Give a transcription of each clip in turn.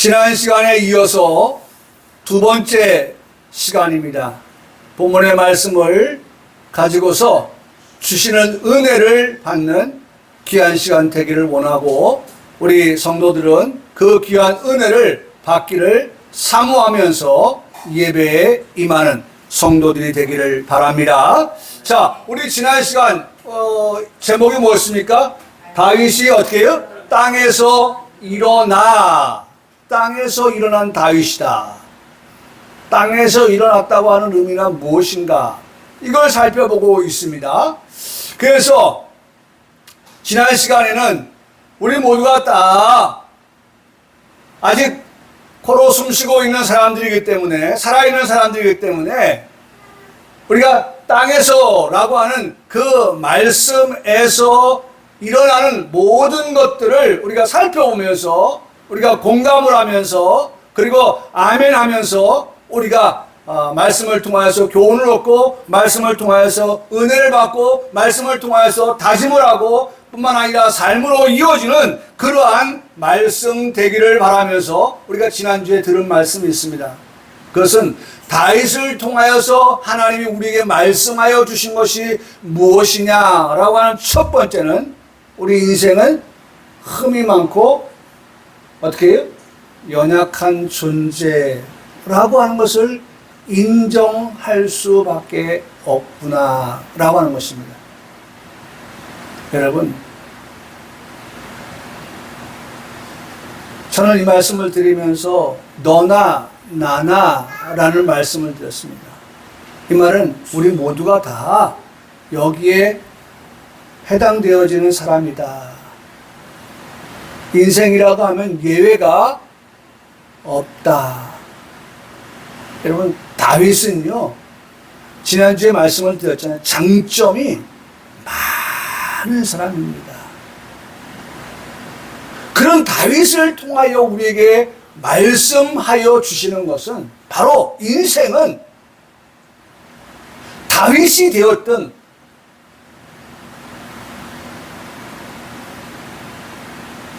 지난 시간에 이어서 두 번째 시간입니다. 본문의 말씀을 가지고서 주시는 은혜를 받는 귀한 시간 되기를 원하고, 우리 성도들은 그 귀한 은혜를 받기를 사모하면서 예배에 임하는 성도들이 되기를 바랍니다. 자, 우리 지난 시간 제목이 뭐였습니까? 다윗이 어떻게 해요? 땅에서 일어나. 땅에서 일어난 다윗이다. 땅에서 일어났다고 하는 의미가 무엇인가? 이걸 살펴보고 있습니다. 그래서 지난 시간에는 우리 모두가 다 아직 코로 숨쉬고 있는 사람들이기 때문에, 살아있는 사람들이기 때문에 우리가 땅에서 라고 하는 그 말씀에서 일어나는 모든 것들을 우리가 살펴보면서, 우리가 공감을 하면서, 그리고 아멘 하면서 우리가 말씀을 통하여서 교훈을 얻고, 말씀을 통하여서 은혜를 받고, 말씀을 통하여서 다짐을 하고 뿐만 아니라 삶으로 이어지는 그러한 말씀 되기를 바라면서 우리가 지난주에 들은 말씀이 있습니다. 그것은 다윗을 통하여서 하나님이 우리에게 말씀하여 주신 것이 무엇이냐라고 하는 첫 번째는, 우리 인생은 흠이 많고 어떻게 해요? 연약한 존재라고 하는 것을 인정할 수밖에 없구나 라고 하는 것입니다. 여러분, 저는 이 말씀을 드리면서 너나 나나 라는 말씀을 드렸습니다. 이 말은 우리 모두가 다 여기에 해당되어지는 사람이다. 인생이라고 하면 예외가 없다. 여러분, 다윗은요, 지난주에 말씀을 드렸잖아요. 장점이 많은 사람입니다. 그런 다윗을 통하여 우리에게 말씀하여 주시는 것은 바로 인생은 다윗이 되었던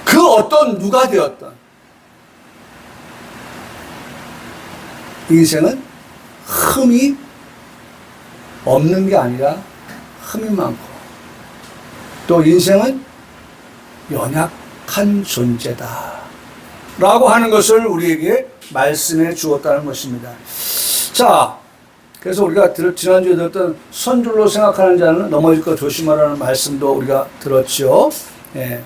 그 어떤 누가 되었던 인생은 흠이 없는 게 아니라 흠이 많고, 또 인생은 연약한 존재다 라고 하는 것을 우리에게 말씀해 주었다는 것입니다. 자, 그래서 우리가 지난주에 들었던 선줄로 생각하는 자는 넘어질 것 조심하라는 말씀도 우리가 들었죠. 예.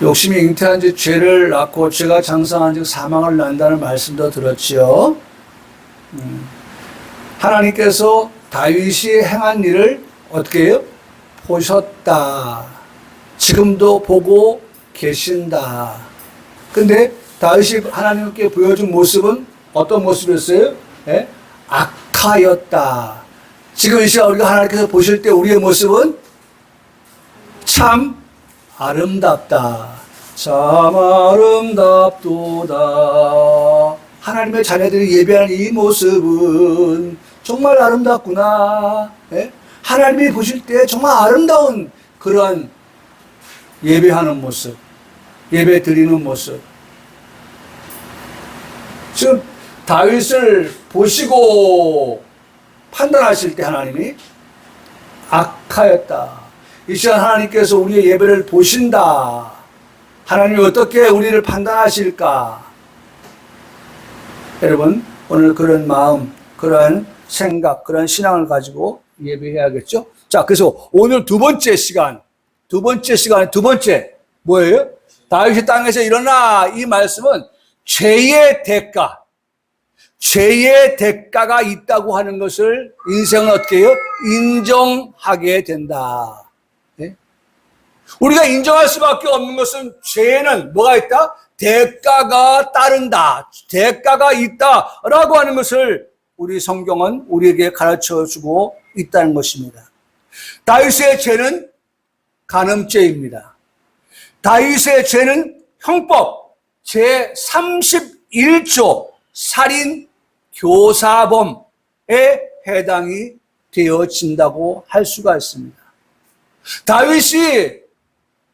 욕심이 잉태한 즉 죄를 낳고 죄가 장성한 즉 사망을 낳는다는 말씀도 들었지요. 하나님께서 다윗이 행한 일을 어떻게 해요? 보셨다. 지금도 보고 계신다. 근데 다윗이 하나님께 보여준 모습은 어떤 모습이었어요? 예? 악하였다. 지금 이 시간 우리가 하나님께서 보실 때 우리의 모습은 참 아름답다. 참 아름답도다. 하나님의 자녀들이 예배하는 이 모습은 정말 아름답구나. 예? 하나님이 보실 때 정말 아름다운 그러한 예배하는 모습, 예배 드리는 모습. 지금 다윗을 보시고 판단하실 때 하나님이 악하였다. 이 시간 하나님께서 우리의 예배를 보신다. 하나님이 어떻게 우리를 판단하실까? 여러분, 오늘 그런 마음, 그런 생각, 그런 신앙을 가지고 예배해야겠죠? 자, 그래서 오늘 두 번째 뭐예요? 다윗이 땅에서 일어나. 이 말씀은 죄의 대가가 있다고 하는 것을 인생은 어떻게 해요? 인정하게 된다. 네? 우리가 인정할 수밖에 없는 것은 죄에는 뭐가 있다? 대가가 따른다. 대가가 있다라고 하는 것을 우리 성경은 우리에게 가르쳐주고 있다는 것입니다. 다윗의 죄는 간음죄입니다. 다윗의 죄는 형법 제31조 살인 교사범에 해당이 되어진다고 할 수가 있습니다. 다윗이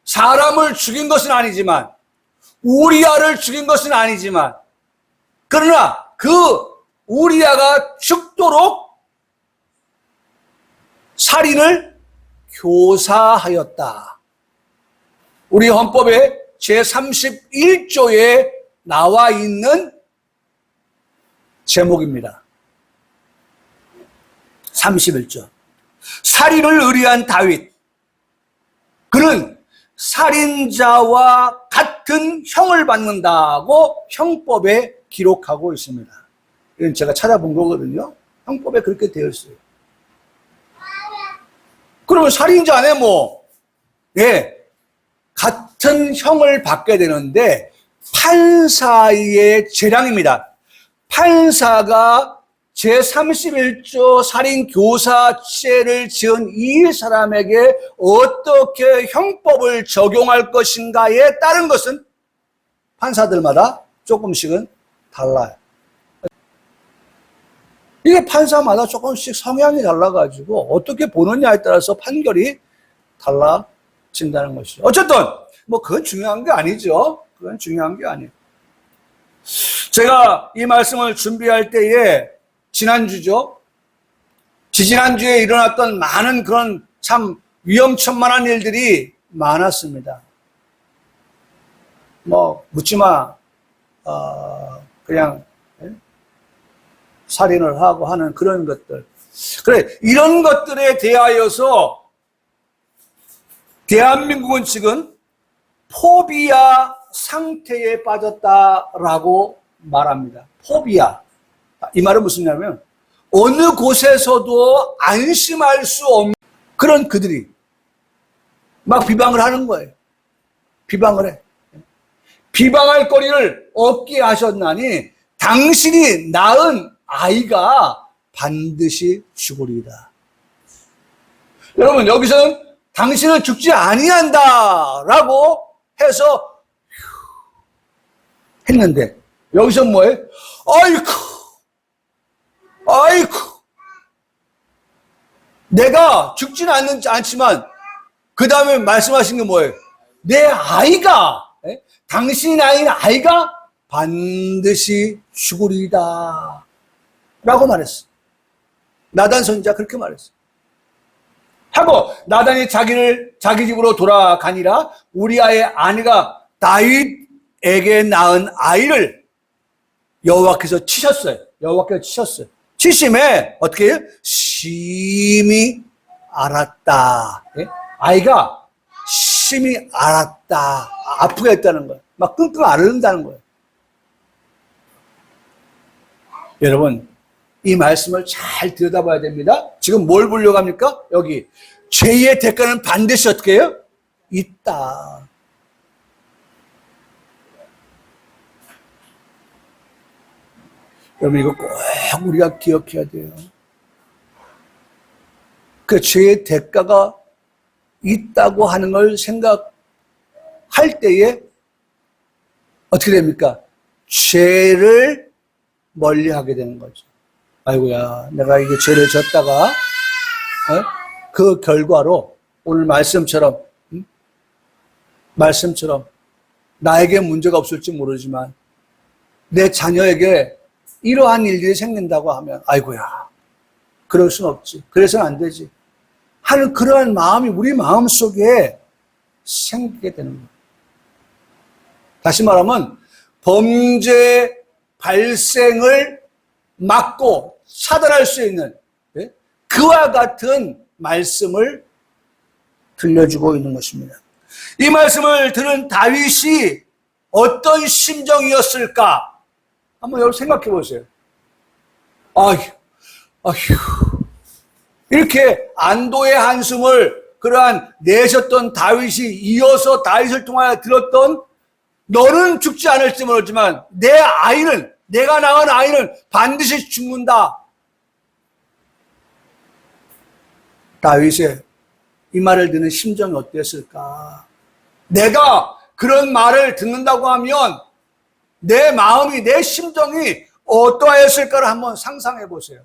사람을 죽인 것은 아니지만 우리아를 죽인 것은 아니지만, 그러나 그 우리아가 죽도록 살인을 교사하였다. 우리 헌법의 제31조에 나와 있는 제목입니다. 31조. 살인을 의뢰한 다윗. 그는 살인자와 같은 형을 받는다고 형법에 기록하고 있습니다. 이건 제가 찾아본 거거든요. 형법에 그렇게 되어 있어요. 그러면 살인자네 뭐. 예. 같은 형을 받게 되는데 판사의 재량입니다. 판사가 제31조 살인교사죄를 지은 이 사람에게 어떻게 형법을 적용할 것인가에 따른 것은 판사들마다 조금씩은 달라요. 이게 판사마다 조금씩 성향이 달라가지고 어떻게 보느냐에 따라서 판결이 달라진다는 것이죠. 어쨌든 뭐 그건 중요한 게 아니죠. 그건 중요한 게 아니에요. 제가 이 말씀을 준비할 때에 지난주죠. 지지난주에 일어났던 많은 그런 참 위험천만한 일들이 많았습니다. 뭐 묻지마 그냥 살인을 하고 하는 그런 것들. 그래, 이런 것들에 대하여서 대한민국은 지금 포비아 상태에 빠졌다라고 말합니다. 포비아. 이 말은 무슨 말이냐면 어느 곳에서도 안심할 수 없는 그런 그들이 막 비방을 하는 거예요. 비방을 해. 비방할 거리를 없게 하셨나니 당신이 낳은 아이가 반드시 죽으리이다. 여러분, 여기서는 당신은 죽지 아니한다라고 해서 했는데 여기서 뭐예요? 아이쿠 내가 죽지는 않지만 그 다음에 말씀하신 게 뭐예요? 내 아이가 당신이 낳은 아이가 반드시 죽으리이다 라고 말했어. 나단 선지자 그렇게 말했어. 하고 나단이 자기 집으로 돌아가니라 우리아의 아내가 다윗에게 낳은 아이를 여호와께서 치셨어요. 여호와께서 치셨어요. 치심에 어떻게 해요? 심히 알았다. 아이가 심히 알았다. 아프게 했다는 거예요. 막 끙끙 앓는다는 거예요. 여러분, 이 말씀을 잘 들여다봐야 됩니다. 지금 뭘 보려고 합니까? 여기 죄의 대가는 반드시 어떻게 해요? 있다. 여러분, 이거 꼭 우리가 기억해야 돼요. 그 죄의 대가가 있다고 하는 걸 생각할 때에 어떻게 됩니까? 죄를 멀리하게 되는 거죠. 아이고야, 내가 이게 죄를 졌다가 그 결과로 오늘 말씀처럼 나에게 문제가 없을지 모르지만 내 자녀에게 이러한 일들이 생긴다고 하면 아이고야, 그럴 순 없지, 그래서는 안 되지 하는 그러한 마음이 우리 마음속에 생기게 되는 거예요. 다시 말하면 범죄 발생을 막고 차단할 수 있는 그와 같은 말씀을 들려주고 있는 것입니다. 이 말씀을 들은 다윗이 어떤 심정이었을까? 한번 여러분 생각해 보세요. 아휴, 이렇게 안도의 한숨을 그러한 내셨던 다윗이 이어서 다윗을 통하여 들었던 너는 죽지 않을지 모르지만 내가 낳은 아이는 반드시 죽는다. 다윗의 이 말을 듣는 심정이 어땠을까? 내가 그런 말을 듣는다고 하면 내 마음이, 내 심정이 어떠했을까를 한번 상상해 보세요.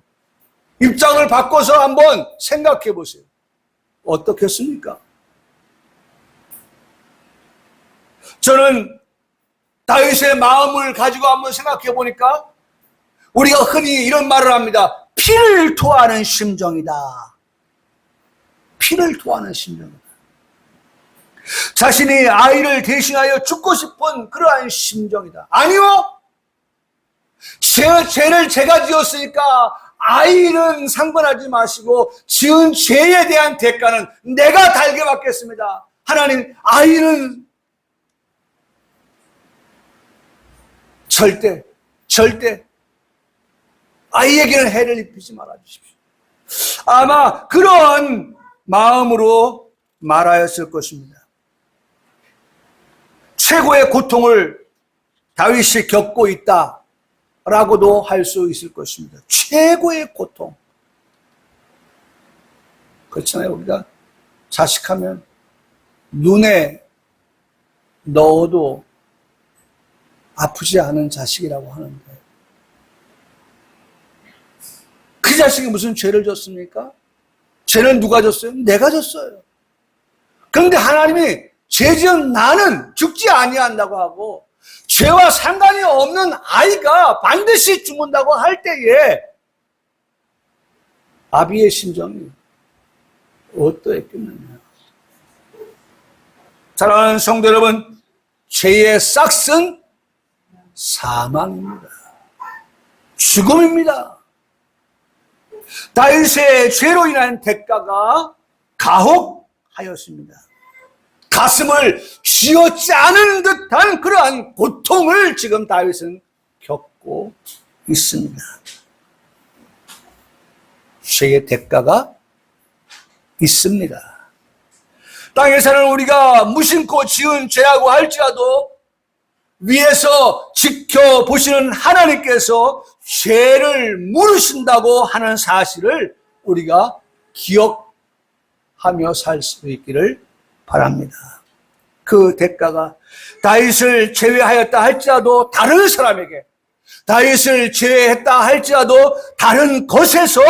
입장을 바꿔서 한번 생각해 보세요. 어떻겠습니까? 저는 다윗의 마음을 가지고 한번 생각해 보니까 우리가 흔히 이런 말을 합니다. 피를 토하는 심정이다. 피를 토하는 심정이다. 자신이 아이를 대신하여 죽고 싶은 그러한 심정이다. 아니요. 죄를 제가 지었으니까 아이는 상관하지 마시고 지은 죄에 대한 대가는 내가 달게 받겠습니다. 하나님, 아이는 절대 아이에게는 해를 입히지 말아 주십시오. 아마 그런 마음으로 말하였을 것입니다. 최고의 고통을 다윗이 겪고 있다라고도 할 수 있을 것입니다. 최고의 고통. 그렇잖아요. 우리가 자식하면 눈에 넣어도 아프지 않은 자식이라고 하는데, 그 자식이 무슨 죄를 졌습니까? 죄는 누가 졌어요? 내가 졌어요. 그런데 하나님이 죄 지은 나는 죽지 아니한다고 하고, 죄와 상관이 없는 아이가 반드시 죽는다고 할 때에 아비의 심정이 어떠했겠느냐. 사랑하는 성도 여러분, 죄의 싹은 사망입니다. 죽음입니다. 다윗의 죄로 인한 대가가 가혹하였습니다. 가슴을 쥐어짜는 않은 듯한 그러한 고통을 지금 다윗은 겪고 있습니다. 죄의 대가가 있습니다. 땅에 사는 우리가 무심코 지은 죄라고 할지라도 위에서 지켜보시는 하나님께서 죄를 물으신다고 하는 사실을 우리가 기억하며 살 수 있기를 바랍니다. 그 대가가 다윗을 제외하였다 할지라도 다른 사람에게, 다윗을 제외했다 할지라도 다른 것에서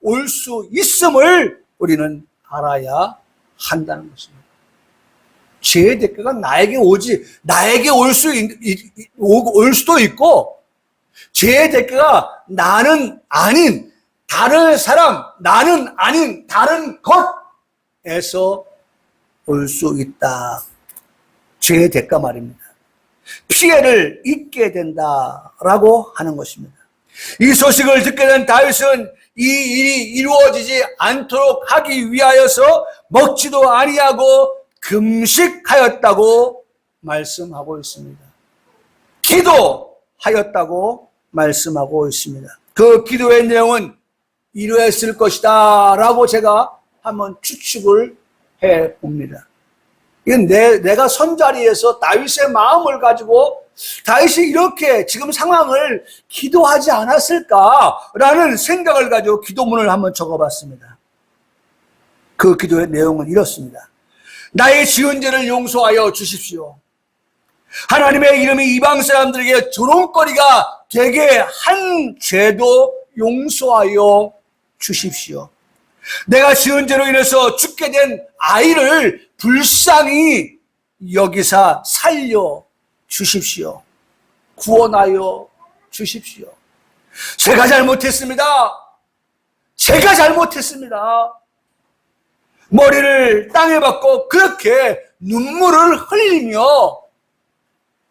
올 수 있음을 우리는 알아야 한다는 것입니다. 죄의 대가가 나에게 올 수도 있고, 죄의 대가가 나는 아닌 다른 사람, 나는 아닌 다른 것에서 올 수 있다. 죄의 대가 말입니다. 피해를 입게 된다라고 하는 것입니다. 이 소식을 듣게 된 다윗은 이 일이 이루어지지 않도록 하기 위하여서 먹지도 아니하고 금식하였다고 말씀하고 있습니다. 기도하였다고 말씀하고 있습니다. 그 기도의 내용은 이러했을 것이다 라고 제가 한번 추측을 해봅니다. 이건 내가 선자리에서 다윗의 마음을 가지고 다윗이 이렇게 지금 상황을 기도하지 않았을까라는 생각을 가지고 기도문을 한번 적어봤습니다. 그 기도의 내용은 이렇습니다. 나의 지은 죄를 용서하여 주십시오. 하나님의 이름이 이방 사람들에게 조롱거리가 되게 한 죄도 용서하여 주십시오. 내가 지은 죄로 인해서 죽게 된 아이를 불쌍히 여기사 살려 주십시오. 구원하여 주십시오. 제가 잘못했습니다. 제가 잘못했습니다. 머리를 땅에 박고 그렇게 눈물을 흘리며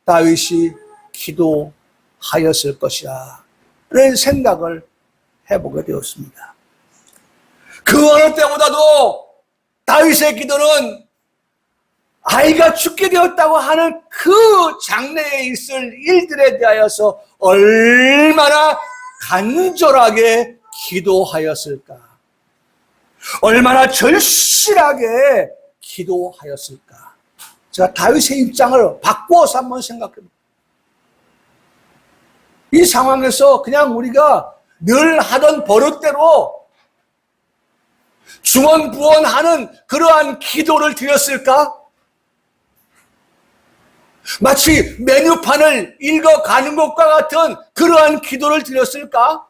다윗이 기도하였을 것이라 라는 생각을 해보게 되었습니다. 그 어느 때보다도 다윗의 기도는 아이가 죽게 되었다고 하는 그 장래에 있을 일들에 대하여서 얼마나 간절하게 기도하였을까, 얼마나 절실하게 기도하였을까. 제가 다윗의 입장을 바꾸어서 한번 생각해봅니다. 이 상황에서 그냥 우리가 늘 하던 버릇대로 중언부언하는 그러한 기도를 드렸을까? 마치 메뉴판을 읽어가는 것과 같은 그러한 기도를 드렸을까?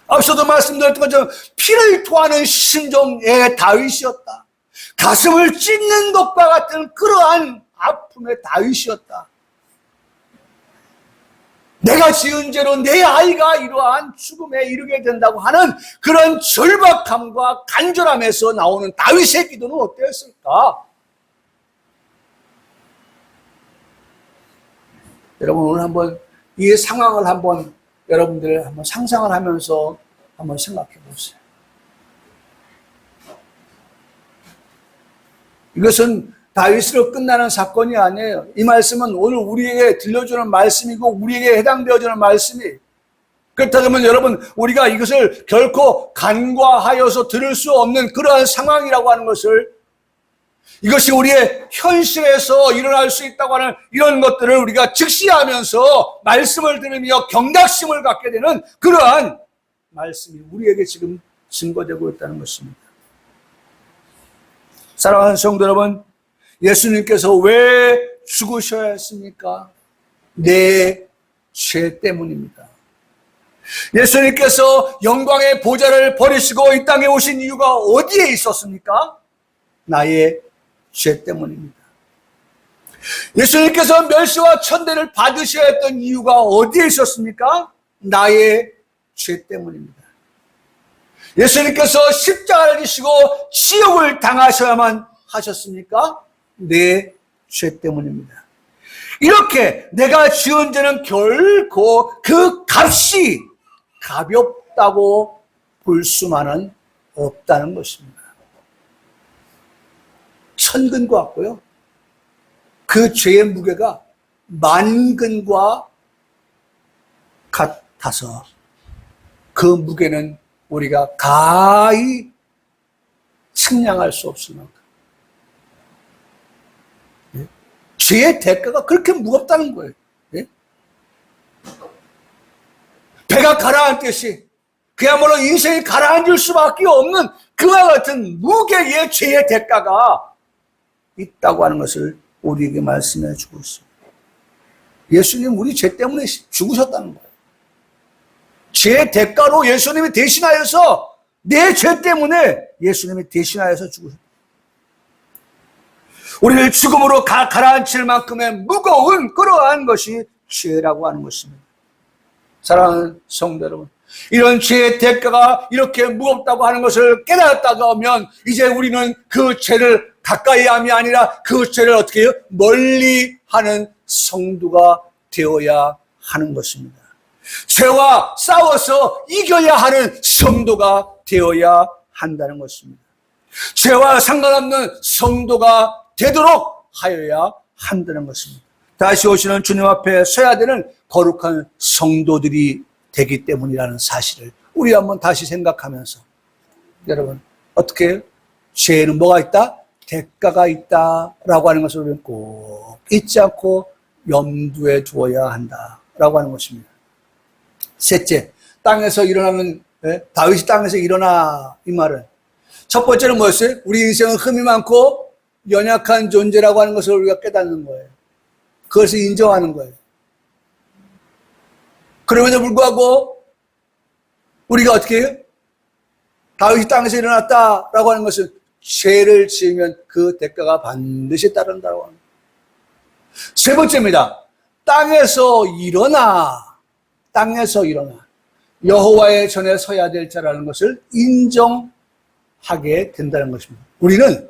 앞서도 말씀드렸던 것처럼 피를 토하는 심정의 다윗이었다. 가슴을 찢는 것과 같은 그러한 아픔의 다윗이었다. 내가 지은 죄로 내 아이가 이러한 죽음에 이르게 된다고 하는 그런 절박함과 간절함에서 나오는 다윗의 기도는 어땠을까? 여러분, 오늘 한번 이 상황을 한번 여러분들 한번 상상을 하면서 한번 생각해 보세요. 이것은 다윗으로 끝나는 사건이 아니에요. 이 말씀은 오늘 우리에게 들려주는 말씀이고 우리에게 해당되어주는 말씀이, 그렇다면 여러분, 우리가 이것을 결코 간과하여서 들을 수 없는 그러한 상황이라고 하는 것을, 이것이 우리의 현실에서 일어날 수 있다고 하는 이런 것들을 우리가 즉시하면서 말씀을 들으며 경각심을 갖게 되는 그러한 말씀이 우리에게 지금 증거되고 있다는 것입니다. 사랑하는 성도 여러분, 예수님께서 왜 죽으셔야 했습니까? 내 죄 때문입니다. 예수님께서 영광의 보좌를 버리시고 이 땅에 오신 이유가 어디에 있었습니까? 나의 죄 때문입니다. 예수님께서 멸시와 천대를 받으셔야 했던 이유가 어디에 있었습니까? 나의 죄 때문입니다. 예수님께서 십자가를 지시고 지옥을 당하셔야만 하셨습니까? 내 죄 때문입니다. 이렇게 내가 지은 죄는 결코 그 값이 가볍다고 볼 수만은 없다는 것입니다. 천근과 같고요. 그 죄의 무게가 만근과 같아서 그 무게는 우리가 가히 측량할 수 없을 만큼, 예? 죄의 대가가 그렇게 무겁다는 거예요. 예? 배가 가라앉듯이 그야말로 인생이 가라앉을 수밖에 없는 그와 같은 무게의 죄의 대가가 있다고 하는 것을 우리에게 말씀해 주고 있습니다. 예수님 우리 죄 때문에 죽으셨다는 거예요. 죄의 대가로 예수님이 대신하여서, 내 죄 때문에 예수님이 대신하여서 죽으셨다. 우리를 죽음으로 가라앉힐 만큼의 무거운 그러한 것이 죄라고 하는 것입니다. 사랑하는 성도 여러분, 이런 죄의 대가가 이렇게 무겁다고 하는 것을 깨달았다가 하면 이제 우리는 그 죄를 가까이 함이 아니라 그 죄를 어떻게 해요? 멀리 하는 성도가 되어야 하는 것입니다. 죄와 싸워서 이겨야 하는 성도가 되어야 한다는 것입니다. 죄와 상관없는 성도가 되도록 하여야 한다는 것입니다. 다시 오시는 주님 앞에 서야 되는 거룩한 성도들이 되기 때문이라는 사실을 우리 한번 다시 생각하면서, 여러분, 어떻게 해요? 죄에는 뭐가 있다? 대가가 있다라고 하는 것을 우리는 꼭 잊지 않고 염두에 두어야 한다라고 하는 것입니다. 셋째, 땅에서 일어나면, 다윗이 땅에서 일어나, 이 말은 첫 번째는 뭐였어요? 우리 인생은 흠이 많고 연약한 존재라고 하는 것을 우리가 깨닫는 거예요. 그것을 인정하는 거예요. 그럼에도 불구하고 우리가 어떻게 해요? 다윗이 땅에서 일어났다라고 하는 것은 죄를 지으면 그 대가가 반드시 따른다고 합니다. 세 번째입니다. 땅에서 일어나 여호와의 전에 서야 될 자라는 것을 인정하게 된다는 것입니다. 우리는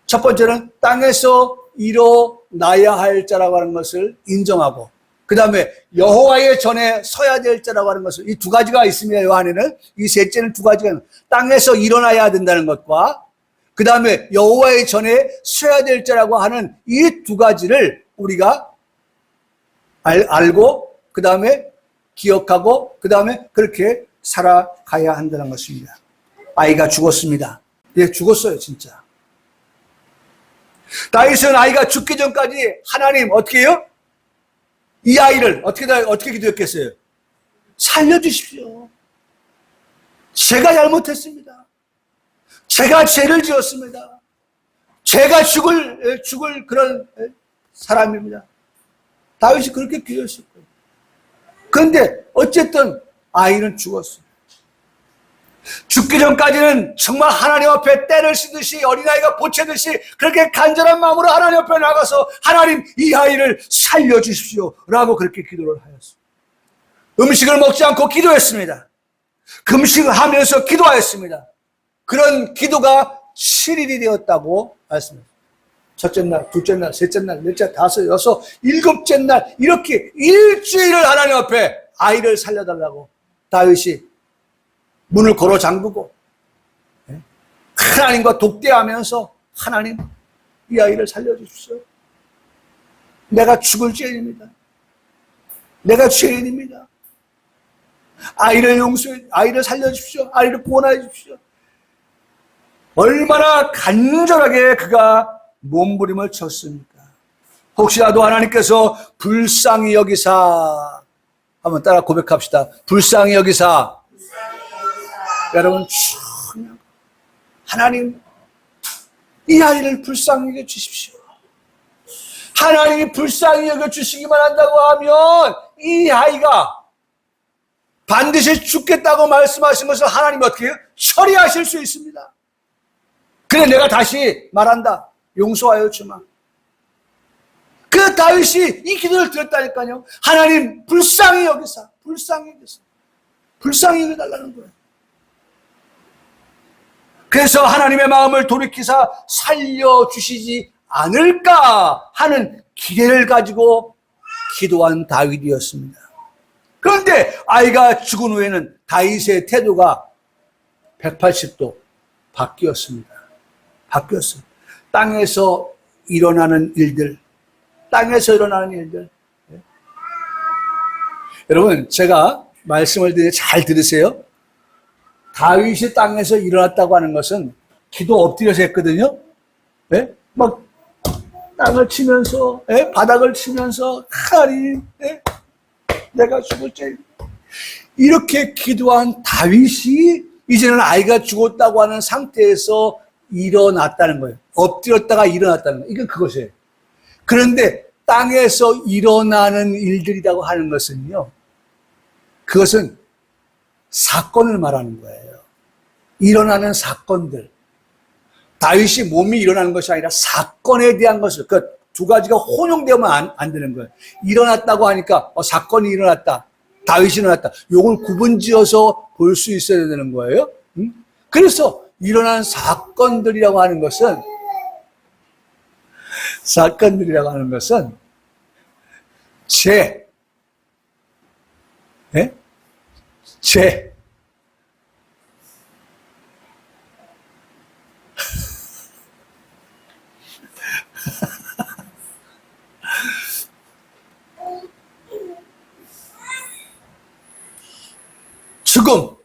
첫 번째는 땅에서 일어나야 할 자라고 하는 것을 인정하고, 그 다음에 여호와의 전에 서야 될 자라고 하는 것을, 이 두 가지가 있습니다. 요 안에는 이 셋째는 두 가지가, 땅에서 일어나야 된다는 것과 그 다음에 여호와의 전에 서야 될 자라고 하는 이 두 가지를 우리가 알고, 그 다음에 기억하고, 그 다음에 그렇게 살아가야 한다는 것입니다. 아이가 죽었습니다. 예, 죽었어요, 진짜. 다윗은 아이가 죽기 전까지 하나님 어떻게 해요? 이 아이를 어떻게 기도했겠어요? 살려주십시오. 제가 잘못했습니다. 제가 죄를 지었습니다. 제가 죽을 그런 사람입니다. 다윗이 그렇게 기도했을 거예요. 그런데 어쨌든 아이는 죽었어요. 죽기 전까지는 정말 하나님 앞에 때를 쓰듯이 어린아이가 보채듯이 그렇게 간절한 마음으로 하나님 앞에 나가서 하나님 이 아이를 살려주십시오 라고 그렇게 기도를 하였습니다. 음식을 먹지 않고 기도했습니다. 금식을 하면서 기도하였습니다. 그런 기도가 7일이 되었다고 말씀합니다. 첫째 날, 둘째 날, 셋째 날, 넷째, 다섯, 여섯, 일곱째 날 이렇게 일주일을 하나님 앞에 아이를 살려달라고 다윗이 문을 걸어 잠그고 하나님과 독대하면서 하나님 이 아이를 살려주십시오. 내가 죽을 죄인입니다. 내가 죄인입니다. 아이를 용서해, 아이를 살려주십시오. 아이를 구원해 주십시오. 얼마나 간절하게 그가 몸부림을 쳤습니까? 혹시라도 하나님께서 불쌍히 여기사, 한번 따라 고백합시다. 불쌍히 여기사. 여러분, 하나님 이 아이를 불쌍히 여겨 주십시오. 하나님이 불쌍히 여겨 주시기만 한다고 하면 이 아이가 반드시 죽겠다고 말씀하신 것을 하나님 어떻게 해요? 처리하실 수 있습니다. 그래, 내가 다시 말한다. 용서하여 주마. 그 다윗이 이 기도를 드렸다니까요. 하나님 불쌍히 여기사, 불쌍히 여기사, 불쌍히 여겨달라는 거예요. 그래서 하나님의 마음을 돌이키사 살려주시지 않을까 하는 기대를 가지고 기도한 다윗이었습니다. 그런데 아이가 죽은 후에는 다윗의 태도가 180도 바뀌었습니다. 바뀌었어요. 땅에서 일어나는 일들, 여러분, 제가 말씀을 드리는데 잘 들으세요. 다윗이 땅에서 일어났다고 하는 것은 기도 엎드려서 했거든요. 네? 막 땅을 치면서, 네? 바닥을 치면서 하나님, 네? 내가 죽을 죄, 이렇게 기도한 다윗이 이제는 아이가 죽었다고 하는 상태에서 일어났다는 거예요. 엎드렸다가 일어났다는 거예요. 이건 그것이에요. 그런데 땅에서 일어나는 일들이라고 하는 것은요, 그것은 사건을 말하는 거예요. 일어나는 사건들. 다윗이 몸이 일어나는 것이 아니라 사건에 대한 것을, 그 두 가지가 혼용되면 안 되는 거예요. 일어났다고 하니까 사건이 일어났다, 다윗이 일어났다, 요걸 구분지어서 볼 수 있어야 되는 거예요. 그래서 일어난 사건들이라고 하는 것은 죄, 네? 죄, 죽음,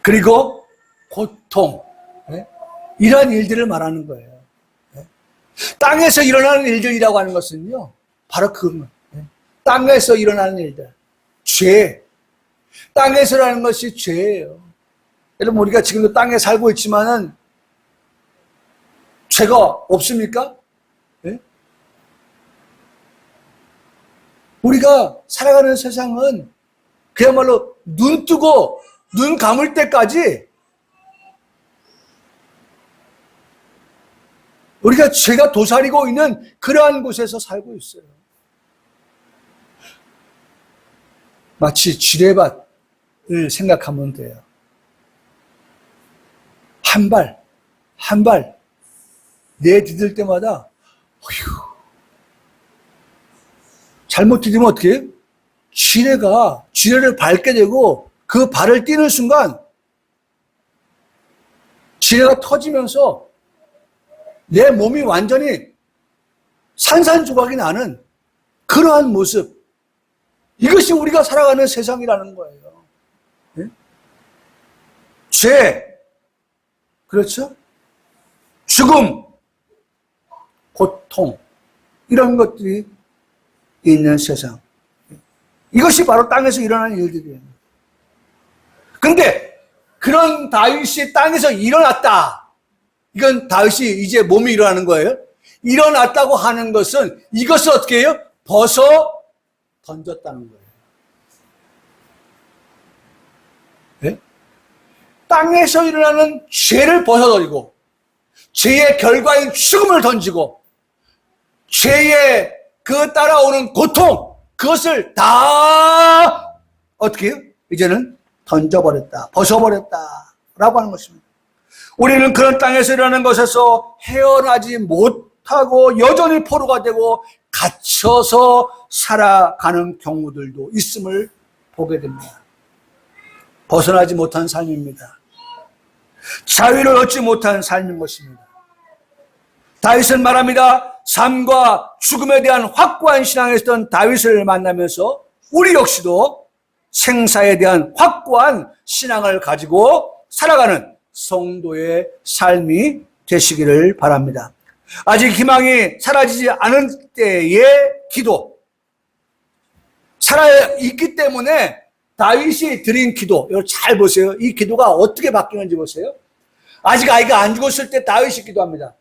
그리고 고통, 네? 이러한 일들을 말하는 거예요. 네? 땅에서 일어나는 일들이라고 하는 것은요, 바로 그겁니다. 네? 땅에서 일어나는 일들, 죄, 땅에서 일어나는 것이 죄예요. 여러분, 우리가 지금도 땅에 살고 있지만은 죄가 없습니까? 네? 우리가 살아가는 세상은 그야말로 눈 뜨고 눈 감을 때까지 우리가 죄가 도사리고 있는 그러한 곳에서 살고 있어요. 마치 지뢰밭을 생각하면 돼요. 한 발 내디딜 때마다 잘못 디디면 어떻게 해요? 지뢰를 밟게 되고 그 발을 띄는 순간 지뢰가 터지면서 내 몸이 완전히 산산조각이 나는 그러한 모습, 이것이 우리가 살아가는 세상이라는 거예요. 네? 죄, 그렇죠? 죽음, 고통, 이런 것들이 있는 세상. 이것이 바로 땅에서 일어나는 일들이에요. 근데 그런 다윗이 땅에서 일어났다. 이건 다윗이 이제 몸이 일어나는 거예요. 일어났다고 하는 것은 이것을 어떻게 해요? 벗어 던졌다는 거예요. 예? 땅에서 일어나는 죄를 벗어버리고 죄의 결과인 죽음을 던지고 죄의 그 따라오는 고통, 그것을 다 어떻게 해요? 이제는 던져버렸다, 벗어버렸다 라고 하는 것입니다. 우리는 그런 땅에서 일어나는 것에서 헤어나지 못하고 여전히 포로가 되고 갇혀서 살아가는 경우들도 있음을 보게 됩니다. 벗어나지 못한 삶입니다. 자유를 얻지 못한 삶인 것입니다. 다윗은 말합니다. 삶과 죽음에 대한 확고한 신앙에 있던 다윗을 만나면서 우리 역시도 생사에 대한 확고한 신앙을 가지고 살아가는 성도의 삶이 되시기를 바랍니다. 아직 희망이 사라지지 않은 때의 기도, 살아있기 때문에 다윗이 드린 기도, 이걸 잘 보세요. 이 기도가 어떻게 바뀌는지 보세요. 아직 아이가 안 죽었을 때 다윗이 기도합니다.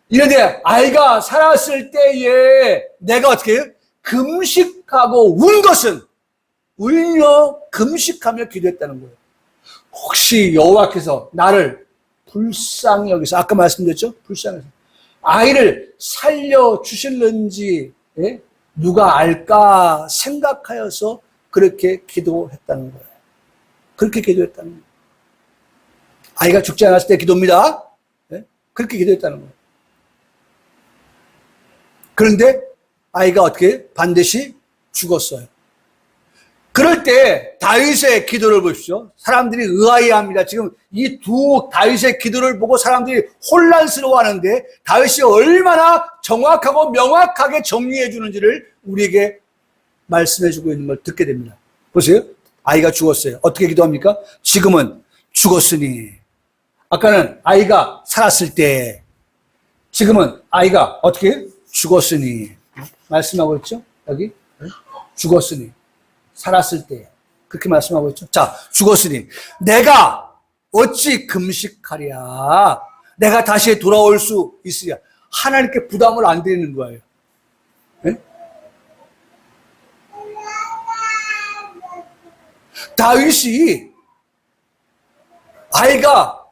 이런데 아이가 살았을 때에 내가 어떻게 해요? 금식하고 운 것은 울려 금식하며 기도했다는 거예요. 혹시 여호와께서 나를 불쌍히 여기서 아까 말씀드렸죠? 불쌍해서 아이를 살려주실는지 누가 알까 생각하여서 그렇게 기도했다는 거예요. 그렇게 기도했다는 거예요. 아이가 죽지 않았을 때 기도입니다. 그렇게 기도했다는 거예요. 그런데 아이가 어떻게 반드시 죽었어요. 그럴 때 다윗의 기도를 보십시오. 사람들이 의아해합니다. 지금 이 두 다윗의 기도를 보고 사람들이 혼란스러워하는데 다윗이 얼마나 정확하고 명확하게 정리해 주는지를 우리에게 말씀해 주고 있는 걸 듣게 됩니다. 보세요. 아이가 죽었어요. 어떻게 기도합니까? 지금은 죽었으니. 아까는 아이가 살았을 때, 지금은 아이가 어떻게 죽었으니. 말씀하고 있죠? 여기 죽었으니. 살았을 때 그렇게 말씀하고 있죠. 자, 죽었으니 내가 어찌 금식하랴? 내가 다시 돌아올 수 있으랴? 하나님께 부담을 안 드리는 거예요. 네? 다윗이 아이가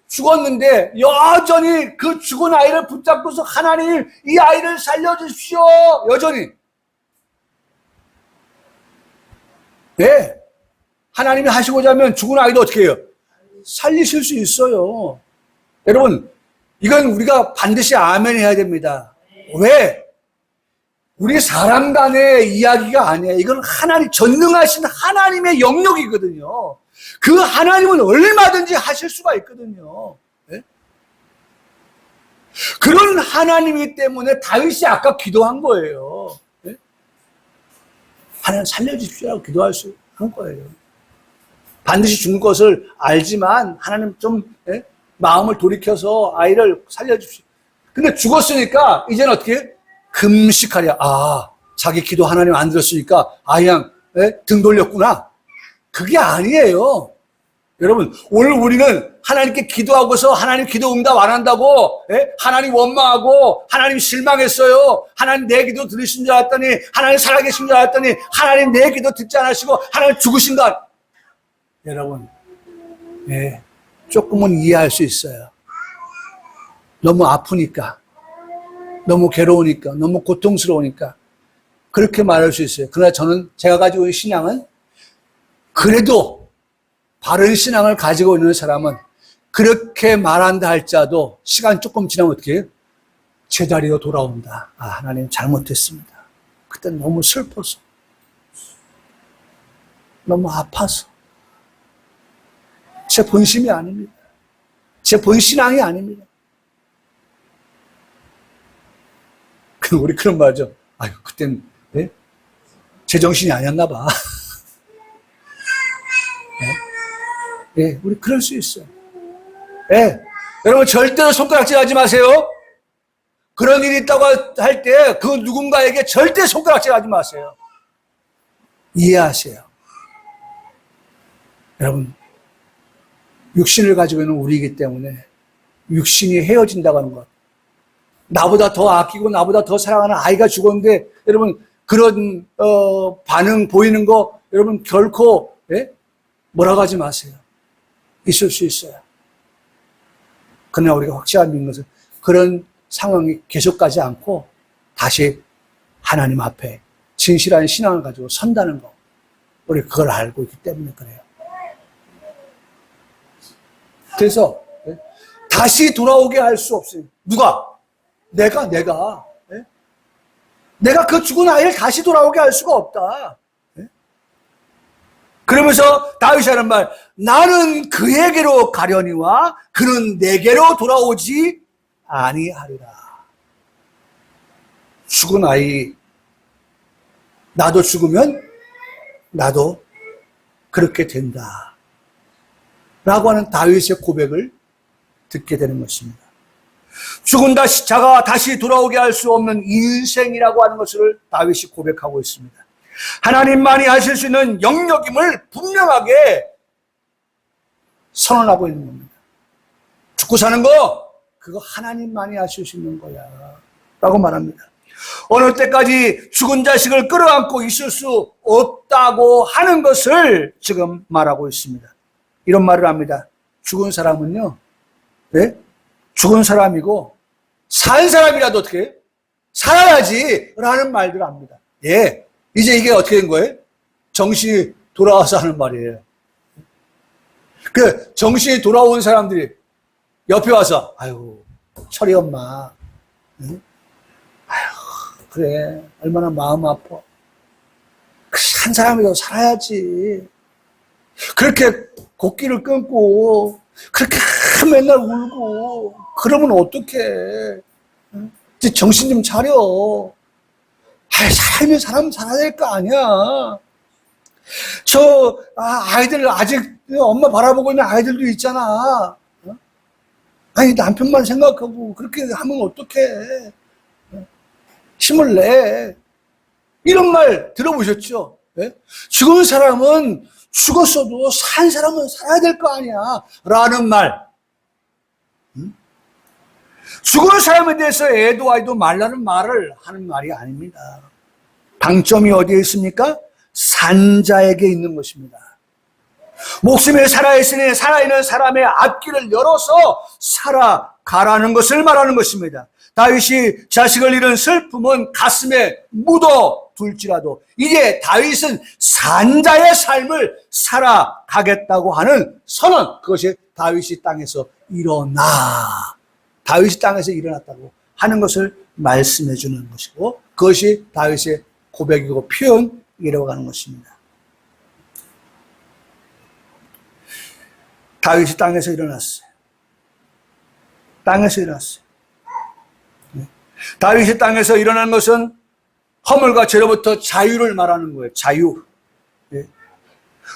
죽었는데 여전히 그 죽은 아이를 붙잡고서 하나님 이 아이를 살려주십시오. 여전히 네. 하나님이 하시고자 하면 죽은 아이도 어떻게 해요? 살리실 수 있어요. 여러분, 이건 우리가 반드시 아멘 해야 됩니다. 왜? 우리 사람 간의 이야기가 아니에요. 이건 하나님, 전능하신 하나님의 영역이거든요. 그 하나님은 얼마든지 하실 수가 있거든요. 네? 그런 하나님이기 때문에 다윗이 아까 기도한 거예요. 하나님 살려주십시오라고 기도할 수 있는 거예요. 반드시 죽는 것을 알지만 하나님 좀 마음을 돌이켜서 아이를 살려주십시오. 근데 죽었으니까 이제는 어떻게 금식하랴. 아, 자기 기도 하나님 안 들었으니까 그냥 등 돌렸구나. 그게 아니에요. 여러분, 오늘 우리는 하나님께 기도하고서 하나님 기도 응답 안 한다고 하나님 원망하고 하나님 실망했어요. 하나님 내 기도 들으신 줄 알았더니 하나님 살아계신 줄 알았더니 하나님 내 기도 듣지 않으시고 하나님 죽으신 것. 여러분, 조금은 이해할 수 있어요. 너무 아프니까, 너무 괴로우니까, 너무 고통스러우니까 그렇게 말할 수 있어요. 그러나 저는 제가 가지고 있는 신앙은 그래도 바른 신앙을 가지고 있는 사람은 그렇게 말한다 할지라도 시간 조금 지나면 어떻게 해요? 제자리로 돌아온다. 아, 하나님 잘못했습니다. 그때 너무 슬퍼서, 너무 아파서, 제 본심이 아닙니다. 제 본신앙이 아닙니다. 우리 그런 말이죠. 아유, 그땐 제정신이 아니었나 봐. 우리 그럴 수 있어요. 여러분 절대로 손가락질 하지 마세요. 그런 일이 있다고 할 때 그 누군가에게 절대 손가락질 하지 마세요. 이해하세요. 여러분, 육신을 가지고 있는 우리이기 때문에 육신이 헤어진다고 하는 것, 나보다 더 아끼고 나보다 더 사랑하는 아이가 죽었는데 여러분 그런 반응 보이는 거 여러분 결코 뭐라고 하지 마세요. 있을 수 있어요. 그러나 우리가 확실하게 믿는 것은 그런 상황이 계속 가지 않고 다시 하나님 앞에 진실한 신앙을 가지고 선다는 거. 우리 그걸 알고 있기 때문에 그래요. 그래서 다시 돌아오게 할 수 없어요. 누가? 내가 그 죽은 아이를 다시 돌아오게 할 수가 없다. 그러면서 다윗이 하는 말, 나는 그에게로 가려니와 그는 내게로 돌아오지 아니하리라. 죽은 아이, 나도 죽으면 나도 그렇게 된다. 라고 하는 다윗의 고백을 듣게 되는 것입니다. 죽은 자가 다시 돌아오게 할 수 없는 인생이라고 하는 것을 다윗이 고백하고 있습니다. 하나님만이 하실 수 있는 영역임을 분명하게 선언하고 있는 겁니다. 죽고 사는 거, 그거 하나님만이 하실 수 있는 거야. 라고 말합니다. 어느 때까지 죽은 자식을 끌어안고 있을 수 없다고 하는 것을 지금 말하고 있습니다. 이런 말을 합니다. 죽은 사람은요, 네? 죽은 사람이고, 산 사람이라도 어떻게 해요? 살아야지! 라는 말들을 합니다. 예. 이제 이게 어떻게 된 거예요? 정신이 돌아와서 하는 말이에요. 그 정신이 돌아온 사람들이 옆에 와서, 아유, 철이 엄마. 응? 아유, 그래. 얼마나 마음 아파. 한 사람이라도 살아야지. 그렇게 곡기를 끊고, 그렇게 맨날 울고, 그러면 어떡해. 응? 이제 정신 좀 차려. 살면 사람 살아야 될 거 아니야. 아이들 아직 엄마 바라보고 있는 아이들도 있잖아. 아니, 남편만 생각하고 그렇게 하면 어떡해. 힘을 내. 이런 말 들어보셨죠? 네? 죽은 사람은 죽었어도 산 사람은 살아야 될 거 아니야. 라는 말. 죽은 사람에 대해서 애도 말라는 말을 하는 말이 아닙니다. 방점이 어디에 있습니까? 산자에게 있는 것입니다. 목숨이 살아있으니 살아있는 사람의 앞길을 열어서 살아가라는 것을 말하는 것입니다. 다윗이 자식을 잃은 슬픔은 가슴에 묻어둘지라도 이제 다윗은 산자의 삶을 살아가겠다고 하는 선언, 그것이 다윗이 땅에서 다윗이 땅에서 일어났다고 하는 것을 말씀해 주는 것이고, 그것이 다윗의 고백이고 표현이라고 하는 것입니다. 다윗이 땅에서 일어났어요. 땅에서 일어났어요. 다윗이 땅에서 일어난 것은 허물과 죄로부터 자유를 말하는 거예요. 자유.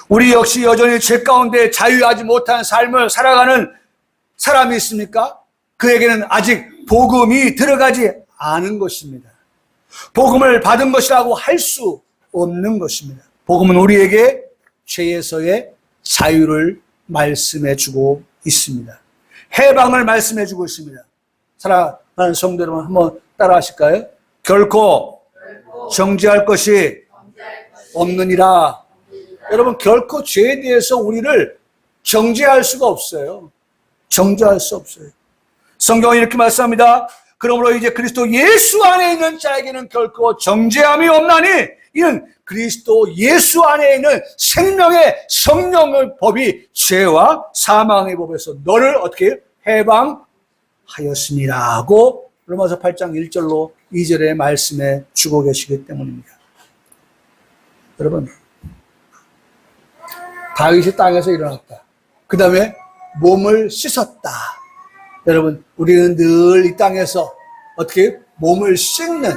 우리 역시 여전히 죄 가운데 자유하지 못한 삶을 살아가는 사람이 있습니까? 그에게는 아직 복음이 들어가지 않은 것입니다. 복음을 받은 것이라고 할 수 없는 것입니다. 복음은 우리에게 죄에서의 자유를 말씀해 주고 있습니다. 해방을 말씀해 주고 있습니다. 사랑하는 성도 여러분, 한번 따라 하실까요? 결코 정죄할 것이 없느니라. 여러분, 결코 죄에 대해서 우리를 정죄할 수가 없어요. 정죄할 수 없어요. 성경은 이렇게 말씀합니다. 그러므로 이제 그리스도 예수 안에 있는 자에게는 결코 정죄함이 없나니 이는 그리스도 예수 안에 있는 생명의 성령의 법이 죄와 사망의 법에서 너를 어떻게 해방하였으니라고 로마서 8장 1절로 2절에 말씀해 주고 계시기 때문입니다. 여러분, 다윗이 땅에서 일어났다. 그 다음에 몸을 씻었다. 여러분, 우리는 늘 이 땅에서 어떻게 몸을 씻는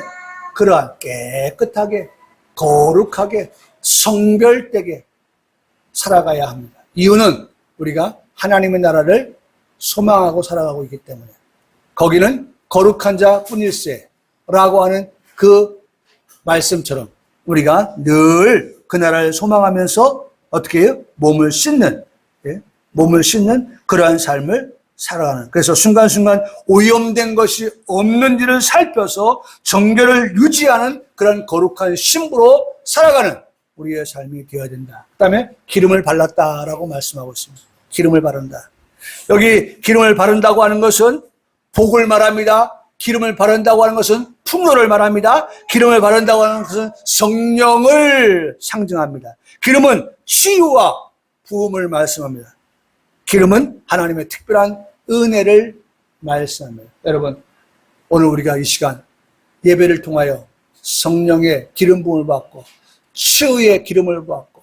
그러한 깨끗하게, 거룩하게, 성별되게 살아가야 합니다. 이유는 우리가 하나님의 나라를 소망하고 살아가고 있기 때문에. 거기는 거룩한 자 뿐일세 라고 하는 그 말씀처럼 우리가 늘 그 나라를 소망하면서 어떻게 해요? 몸을 씻는 그러한 삶을 살아가는. 그래서 순간순간 오염된 것이 없는지를 살펴서 정결을 유지하는 그런 거룩한 신부로 살아가는 우리의 삶이 되어야 된다. 그 다음에 기름을 발랐다라고 말씀하고 있습니다. 기름을 바른다. 여기 기름을 바른다고 하는 것은 복을 말합니다. 기름을 바른다고 하는 것은 풍요를 말합니다. 기름을 바른다고 하는 것은 성령을 상징합니다. 기름은 치유와 부음을 말씀합니다. 기름은 하나님의 특별한 은혜를 말씀합니다. 여러분, 오늘 우리가 이 시간 예배를 통하여 성령의 기름 부음을 받고 치유의 기름을 받고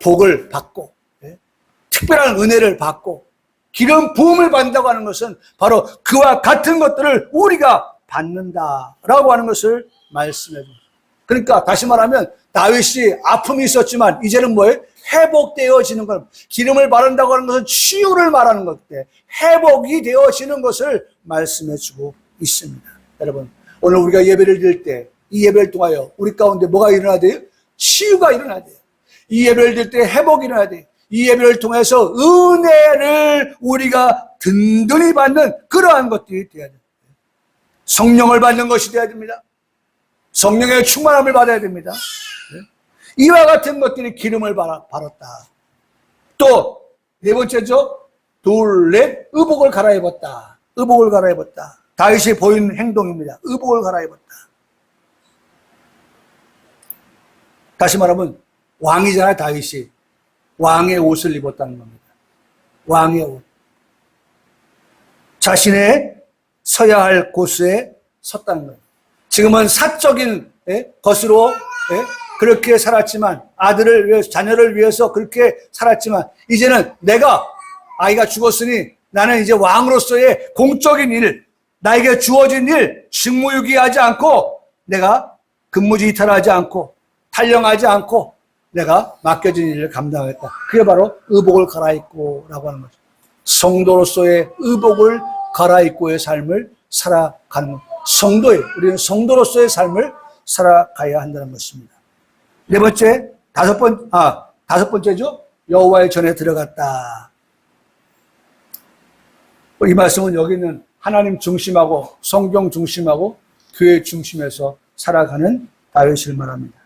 복을 받고 특별한 은혜를 받고 기름 부음을 받는다고 하는 것은 바로 그와 같은 것들을 우리가 받는다라고 하는 것을 말씀해 줍니다. 그러니까 다시 말하면 다윗이 아픔이 있었지만 이제는 뭐예요? 회복되어지는 것. 기름을 바른다고 하는 것은 치유를 말하는 것인데 회복이 되어지는 것을 말씀해 주고 있습니다. 여러분, 오늘 우리가 예배를 드릴 때 이 예배를 통하여 우리 가운데 뭐가 일어나야 돼요? 치유가 일어나야 돼요. 이 예배를 드릴 때 회복이 일어나야 돼요. 이 예배를 통해서 은혜를 우리가 든든히 받는 그러한 것들이 되어야 됩니다. 성령을 받는 것이 되어야 됩니다. 성령의 충만함을 받아야 됩니다. 이와 같은 것들이 기름을 발랐다. 또 네 번째죠. 둘, 넷, 의복을 갈아입었다. 의복을 갈아입었다. 다윗이 보인 행동입니다. 의복을 갈아입었다. 다시 말하면 왕이잖아요. 다윗이 왕의 옷을 입었다는 겁니다. 왕의 옷. 자신의 서야 할 곳에 섰다는 거예요. 지금은 사적인 것으로 그렇게 살았지만 아들을 위해서 자녀를 위해서 그렇게 살았지만 이제는 내가 아이가 죽었으니 나는 이제 왕으로서의 공적인 일, 나에게 주어진 일, 직무유기하지 않고 내가 근무지 이탈하지 않고 탈영하지 않고 내가 맡겨진 일을 감당하겠다. 그게 바로 의복을 갈아입고 라고 하는 거죠. 성도로서의 의복을 갈아입고의 삶을 살아가는 것. 우리는 성도로서의 삶을 살아가야 한다는 것입니다. 네 번째, 다섯 번째죠. 여호와의 전에 들어갔다. 이 말씀은 여기는 하나님 중심하고 성경 중심하고 교회 중심에서 살아가는 다윗을 말합니다.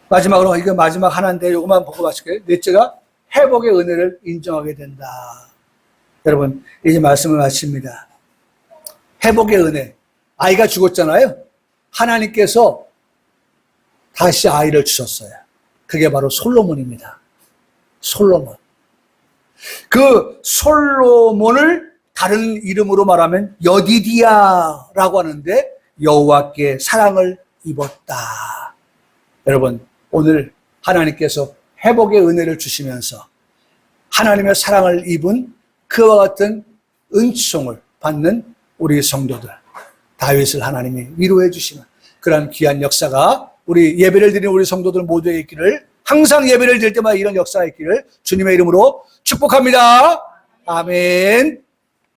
마지막으로 이거 마지막 하나인데 이것만 보고 마실게요. 넷째가 회복의 은혜를 인정하게 된다. 여러분, 이제 말씀을 마칩니다. 회복의 은혜. 아이가 죽었잖아요. 하나님께서 다시 아이를 주셨어요. 그게 바로 솔로몬입니다. 솔로몬. 그 솔로몬을 다른 이름으로 말하면 여디디야라고 하는데 여호와께 사랑을 입었다. 여러분, 오늘 하나님께서 회복의 은혜를 주시면서 하나님의 사랑을 입은 그와 같은 은총을 받는 우리 성도들, 다윗을 하나님이 위로해 주시는 그런 귀한 역사가 우리 예배를 드리는 우리 성도들 모두에게 있기를, 항상 예배를 드릴 때마다 이런 역사가 있기를 주님의 이름으로 축복합니다. 아멘.